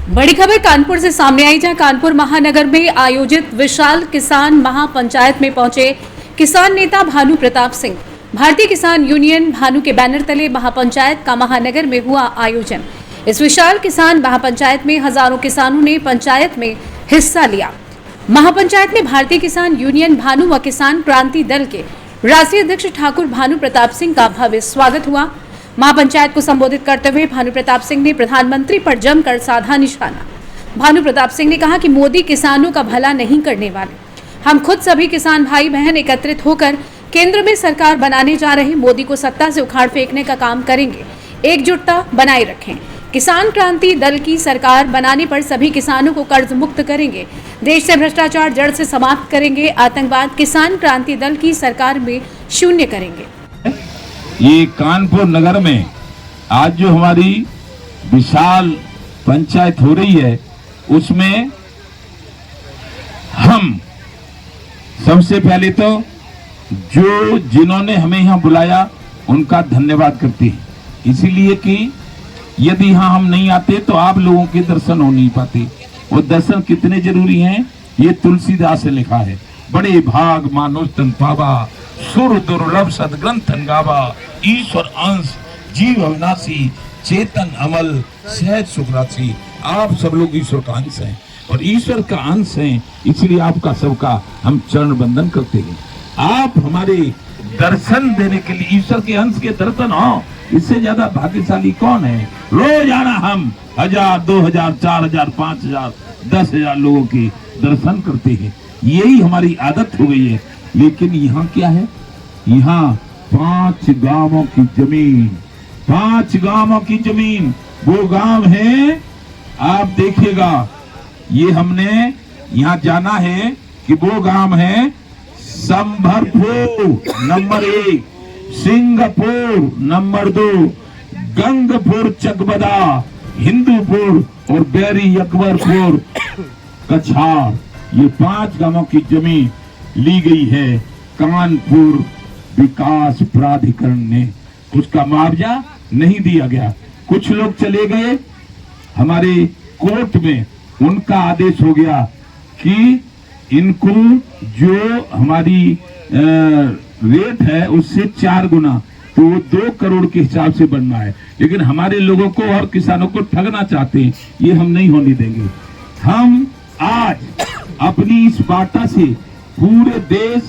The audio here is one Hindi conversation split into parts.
बड़ी खबर कानपुर से सामने आई, जहां कानपुर महानगर में आयोजित विशाल किसान महापंचायत में पहुंचे किसान नेता भानु प्रताप सिंह। भारतीय किसान यूनियन भानु के बैनर तले महापंचायत का महानगर में हुआ आयोजन। इस विशाल किसान महापंचायत में हजारों किसानों ने पंचायत में हिस्सा लिया। महापंचायत में भारतीय किसान यूनियन भानु व किसान क्रांति दल के राष्ट्रीय अध्यक्ष ठाकुर भानु प्रताप सिंह का भव्य स्वागत हुआ। महापंचायत को संबोधित करते हुए भानु प्रताप सिंह ने प्रधानमंत्री पर जमकर साधा निशाना। भानु प्रताप सिंह ने कहा कि मोदी किसानों का भला नहीं करने वाले। हम खुद सभी किसान भाई बहन एकत्रित होकर केंद्र में सरकार बनाने जा रहे मोदी को सत्ता से उखाड़ फेंकने का काम करेंगे। एकजुटता बनाए रखें। किसान क्रांति दल की सरकार बनाने पर सभी किसानों को कर्ज मुक्त करेंगे। देश से भ्रष्टाचार जड़ से समाप्त करेंगे। आतंकवाद किसान क्रांति दल की सरकार में शून्य करेंगे। ये कानपुर नगर में आज जो हमारी विशाल पंचायत हो रही है, उसमें हम सबसे पहले तो जो जिन्होंने हमें यहाँ बुलाया उनका धन्यवाद करते हैं, इसीलिए कि यदि यहाँ हम नहीं आते तो आप लोगों के दर्शन हो नहीं पाते। वो दर्शन कितने जरूरी हैं ये तुलसीदास ने लिखा है। बड़े भाग मानुष तन पावा, सुर दुर्लभ सदग्रंथन गावा, ईश्वर अंश जीव अविनाशी, चेतन अमल सहज सुखराशि। आप सब लोग ईश्वर का अंश हैं और ईश्वर का अंश हैं, इसलिए आपका सबका हम चरण बंदन करते हैं। आप हमारे दर्शन देने के लिए, ईश्वर के अंश के दर्शन हो, इससे ज्यादा भाग्यशाली कौन है। रोजाना हम 1000, 2000, 4000, 5000, 10,000 लोगों के दर्शन करते हैं। यही हमारी आदत हो गई है। लेकिन यहाँ क्या है, यहाँ 5 गांवों की जमीन, 5 गांवों की जमीन, वो गांव है, आप देखिएगा। ये हमने यहाँ जाना है कि वो गांव है संभरपुर नंबर 1, सिंगापुर नंबर 2, गंगपुर चकबदा, हिंदूपुर और बैरी अकबरपुर कछार। ये 5 गांवों की जमीन ली गई है कानपुर विकास प्राधिकरण ने। उसका मुआवजा नहीं दिया गया। कुछ लोग चले गए, हमारे कोर्ट में उनका आदेश हो गया कि इनको जो हमारी रेट है उससे 4 गुना, तो वो 2 करोड़ के हिसाब से बनना है। लेकिन हमारे लोगों को और किसानों को ठगना चाहते हैं, ये हम नहीं होने देंगे। हम आज अपनी इस वार्ता से पूरे देश,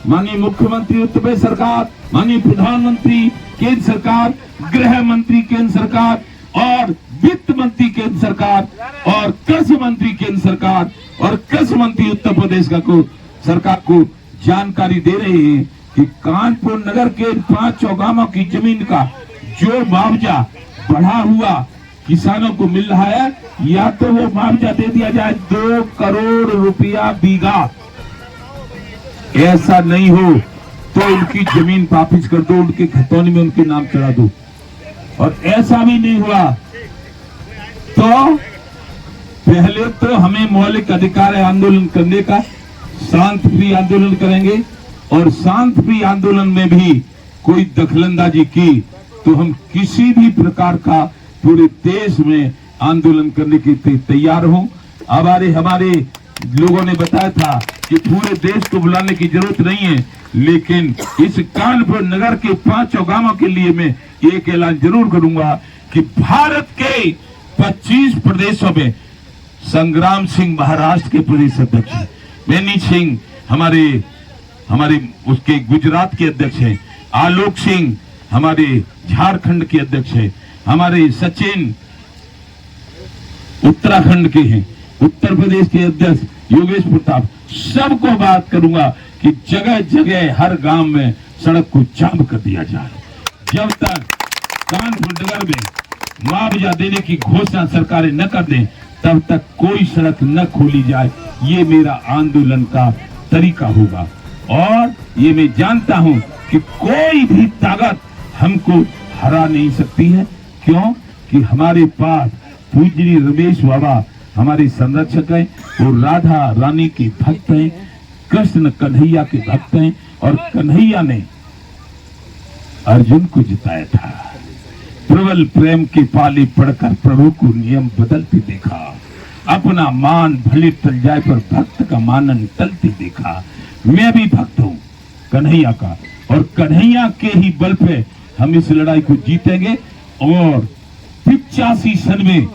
माननीय मुख्यमंत्री उत्तर प्रदेश सरकार, माननीय प्रधानमंत्री केंद्र सरकार, गृह मंत्री केंद्र सरकार और वित्त मंत्री केंद्र सरकार और कृषि मंत्री केंद्र सरकार और कृषि मंत्री उत्तर प्रदेश का को सरकार को जानकारी दे रहे हैं कि कानपुर नगर के 5 गांवों की जमीन का जो मुआवजा बढ़ा हुआ किसानों को मिल रहा है, या तो वो मुआवजा दे दिया जाए 2 करोड़ रुपया बीघा। ऐसा नहीं हो तो उनकी जमीन वापिस कर दो, उनके खतौनी में उनके नाम चढ़ा दो। और ऐसा भी नहीं हुआ तो पहले तो हमें मौलिक अधिकार है आंदोलन करने का, शांतिप्रिय आंदोलन करेंगे। और शांतिप्रिय आंदोलन में भी कोई दखलंदाजी की तो हम किसी भी प्रकार का पूरे देश में आंदोलन करने के लिए तैयार हों। हमारे लोगों ने बताया था कि पूरे देश को बुलाने की जरूरत नहीं है, लेकिन इस कानपुर नगर के 5 गांवों के लिए मैं एक ऐलान जरूर करूंगा कि भारत के 25 प्रदेशों में संग्राम सिंह महाराष्ट्र के प्रदेश अध्यक्ष हैं, बेनी सिंह हमारे उसके गुजरात के अध्यक्ष हैं, आलोक सिंह हमारे झारखंड के अध्यक्ष हैं, हमारे सचिन उत्तराखंड के हैं, उत्तर प्रदेश के अध्यक्ष योगेश प्रताप। सबको बात करूंगा कि जगह जगह हर गांव में सड़क को जाम कर दिया जाए। जब तक कानपुर नगर में मुआवजा देने की घोषणा सरकारें न कर दें, तब तक कोई सड़क न खोली जाए। ये मेरा आंदोलन का तरीका होगा और ये मैं जानता हूं कि कोई भी ताकत हमको हरा नहीं सकती है। क्यों कि हमारे पास पूजनीय रमेश बाबा हमारे संरक्षक हैं, वो राधा रानी के भक्त हैं, कृष्ण कन्हैया के भक्त हैं और कन्हैया ने अर्जुन को जिताया था। प्रबल प्रेम के पाले पढ़कर प्रभु को नियम बदलते देखा। अपना मान भले टल जाए पर भक्त का मानन टलते देखा। मैं भी भक्त हूँ कन्हैया का, और कन्हैया के ही बल पे हम इस लड़ाई को जीतेंगे। और 85 सन में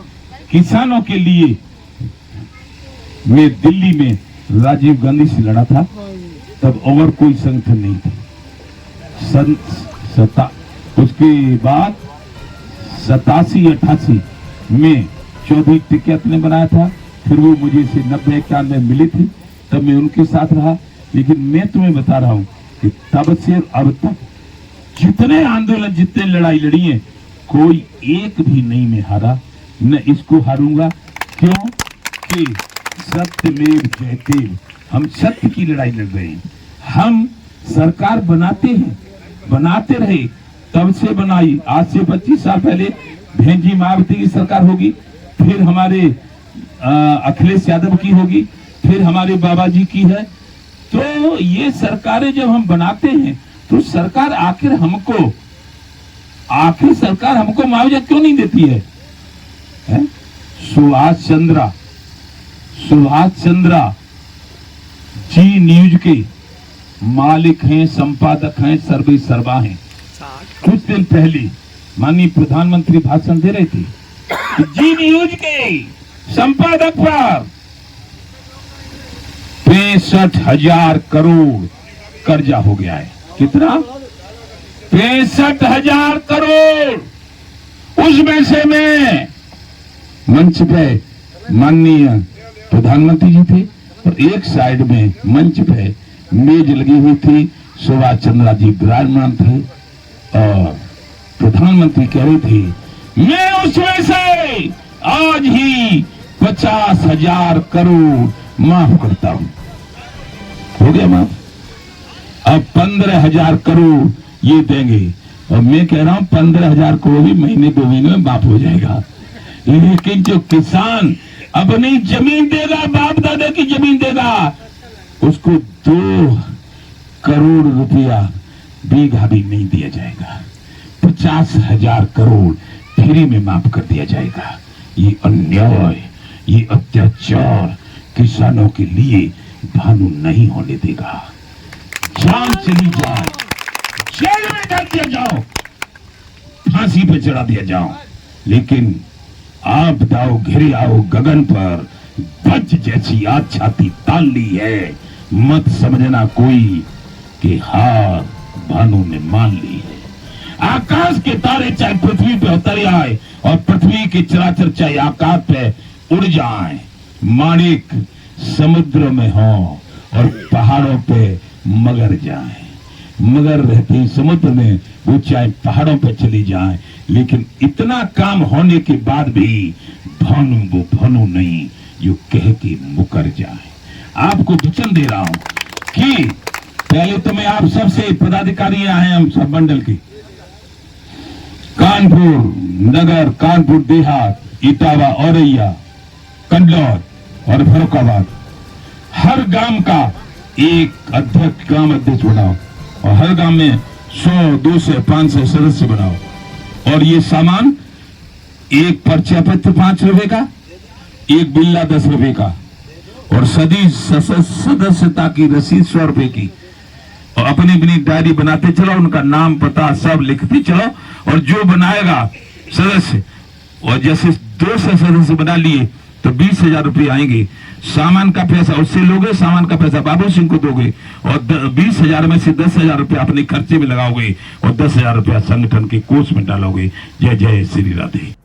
किसानों के लिए मैं दिल्ली में राजीव गांधी से लड़ा था, तब और कोई संगठन नहीं थी। उसके बाद 87-88 में चौधरी टिकैत ने बनाया था, फिर वो मुझे से 90-91 में मिली थी, तब मैं उनके साथ रहा। लेकिन मैं तुम्हें बता रहा हूं कि तब से अब तक जितने आंदोलन, जितने लड़ाई लड़ी है, कोई एक भी नहीं मैं हारा, न इसको हारूंगा। क्यों कि सत्यमेव जयते, हम सत्य की लड़ाई लड़ रहे हैं। हम सरकार बनाते हैं, बनाते रहे, तब से बनाई। आज से 25 साल पहले भेंजी मायावती की सरकार होगी, फिर हमारे अखिलेश यादव की होगी, फिर हमारे बाबा जी की है। तो ये सरकारें जब हम बनाते हैं तो सरकार आखिर हमको मुआवजा क्यों नहीं देती है? सुभाष चंद्रा जी न्यूज के मालिक हैं, संपादक हैं, सर्वे सर्वा हैं। कुछ दिन पहले माननीय प्रधानमंत्री भाषण दे रहे थे, जी न्यूज के संपादक पर 65,000 करोड़ कर्जा हो गया है। कितना? 65,000 करोड़। उसमें से मैं मंच पे माननीय प्रधानमंत्री जी थे, और एक साइड में मंच पे मेज लगी हुई थी, सुभाष चंद्रा जी विराजमान थे, और प्रधानमंत्री कह रहे थे, मैं उसमें से आज ही 50,000 करोड़ माफ करता हूं। हो गया माफ। अब 15,000 करोड़ ये देंगे, और मैं कह रहा हूं 15,000 करोड़ भी महीने 2 महीने में माफ हो जाएगा। लेकिन जो किसान अपनी जमीन देगा, बाप दादा की जमीन देगा, उसको 2 करोड़ रुपया बीघा भी नहीं दिया जाएगा। 50,000 करोड़ फ्री में माफ कर दिया जाएगा। ये अन्याय, ये अत्याचार किसानों के लिए भानु नहीं होने देगा। जान चली जाए, जेल में डाल दिया जाओ, फांसी पे चढ़ा दिया जाओ, लेकिन आप दाओ घिरे आओ गगन पर, बच जैसी आज छाती तान ली है, मत समझना कोई कि हार भानु ने मान ली है। आकाश के तारे चाहे पृथ्वी पे उतर आए, और पृथ्वी के चराचर चाहे आकाश पे उड़ जाए, माणिक समुद्र में हो और पहाड़ों पे मगर जाए, मगर रहते समुद्र में, वो चाहे पहाड़ों पे चली जाए, लेकिन इतना काम होने के बाद भी भानु वो भानु नहीं जो कह के मुकर जाए। आपको वचन दे रहा हूं कि पहले तो मैं आप सबसे पदाधिकारी आए हैं, हम सब मंडल के, कानपुर नगर, कानपुर देहात, इटावा, औरैया, कंडौर और फर्रुखाबाद, हर गांव का एक अध्यक्ष, ग्राम अध्यक्ष बनाओ, और हर गांव में 100, 200, 500 सदस्य बनाओ। और ये सामान, एक पर्चा पत्र 5 रुपए का, एक बिल्ला 10 रुपए का, और सदस्यता की रसीद 100 रुपए की, और अपनी अपनी डायरी बनाते चलो, उनका नाम पता सब लिखते चलो, और जो बनाएगा सदस्य, और जैसे 200 सदस्य बना लिए तो 20,000 रुपये आएंगे। सामान का पैसा उससे लोगे, सामान का पैसा बाबू सिंह को दोगे, और 20,000 में से 10,000 रुपये अपने खर्चे में लगाओगे, और 10,000 रुपया संगठन के कोष में डालोगे। जय जय श्री राधे।